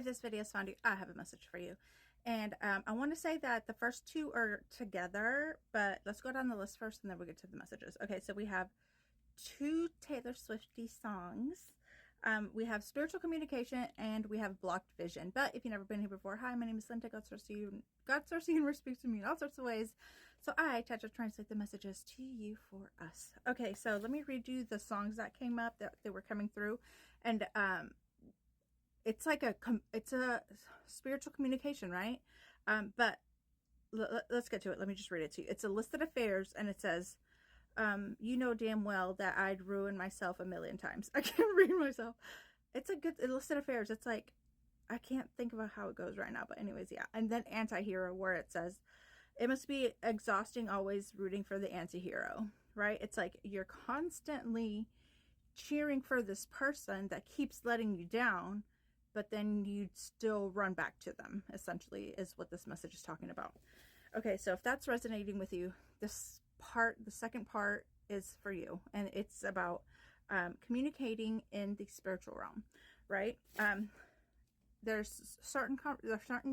this video is found you, I have a message for you. And I want to say that the first two are together, but let's go down the list first and then we'll get to the messages. Okay, so we have 2 Taylor Swifty songs. We have Spiritual Communication and we have Blocked Vision. But if you've never been here before, hi, my name is Linda. God Source Universe speaks to me in all sorts of ways. So I try to translate the messages to you for us. Okay, so let me read you the songs that came up that were coming through. And it's like it's a spiritual communication, right? But let's get to it. Let me just read it to you. It's a listed affairs and it says, you know damn well that I'd ruin myself a million times. I can't read myself. It's a good listed affairs. It's like, I can't think about how it goes right now, but anyways, yeah. And then anti-hero, where it says, it must be exhausting always rooting for the anti-hero, right? It's like you're constantly cheering for this person that keeps letting you down, but then you still run back to them, essentially, is what this message is talking about. Okay, so if that's resonating with you, this part, the second part, is for you. And it's about communicating in the spiritual realm, right? There's certain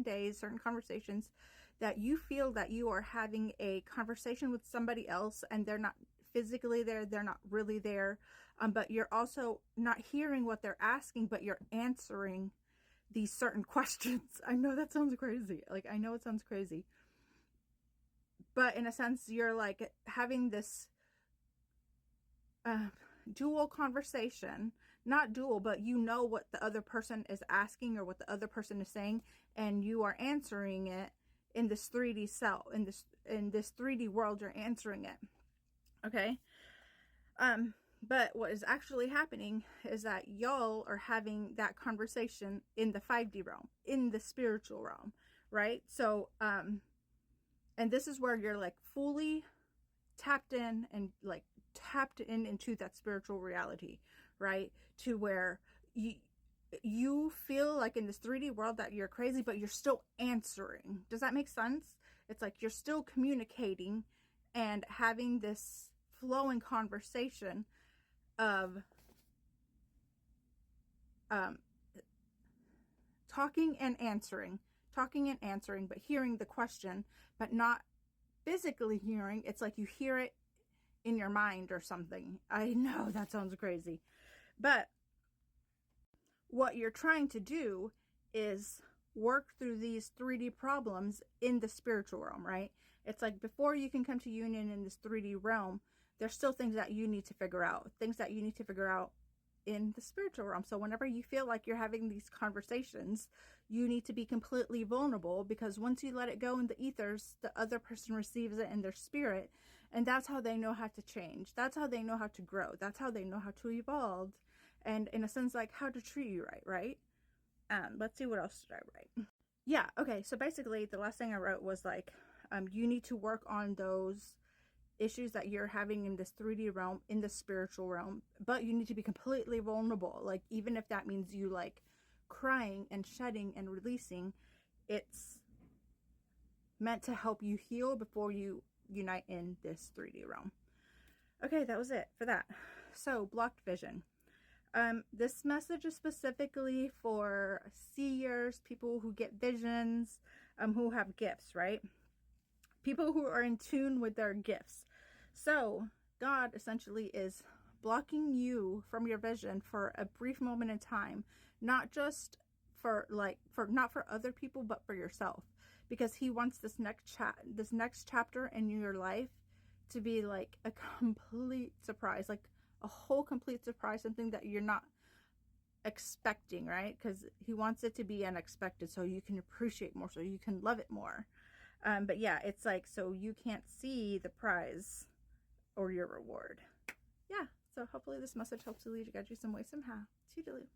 days, certain conversations that you feel that you are having a conversation with somebody else and they're not physically there, they're not really there, but you're also not hearing what they're asking, but you're answering these certain questions. I know that sounds crazy. Like, I know it sounds crazy, but in a sense, you're like having this dual conversation. Not dual, but you know what the other person is asking or what the other person is saying, and you are answering it in this 3D cell, in this 3D world. You're answering it. Okay. But what is actually happening is that y'all are having that conversation in the 5D realm, in the spiritual realm, right? So, and this is where you're like fully tapped in and like tapped into that spiritual reality, right? To where you feel like in this 3D world that you're crazy, but you're still answering. Does that make sense? It's like you're still communicating and having this flowing conversation of talking and answering, but hearing the question, but not physically hearing. It's like you hear it in your mind or something. I know that sounds crazy, but what you're trying to do is work through these 3D problems in the spiritual realm, right? It's like before you can come to union in this 3D realm, there's still things that you need to figure out, in the spiritual realm. So whenever you feel like you're having these conversations, you need to be completely vulnerable, because once you let it go in the ethers, the other person receives it in their spirit, and that's how they know how to change. That's how they know how to grow. That's how they know how to evolve, and in a sense, like how to treat you right? Let's see, what else did I write? Yeah, okay, so basically the last thing I wrote was like, you need to work on those issues that you're having in this 3D realm, in the spiritual realm, but you need to be completely vulnerable. Like, even if that means you like crying and shedding and releasing, it's meant to help you heal before you unite in this 3D realm. Okay, that was it for that. So, blocked vision. This message is specifically for seers, people who get visions, who have gifts, right? People who are in tune with their gifts. So God essentially is blocking you from your vision for a brief moment in time, not just not for other people, but for yourself, because he wants this next chapter in your life to be like a complete surprise, like a whole complete surprise, something that you're not expecting, right? Because he wants it to be unexpected so you can appreciate more, so you can love it more. But yeah, it's like, so you can't see the prize or your reward. Yeah, so hopefully this message helps to lead you, guide you some way, somehow. Toodaloo.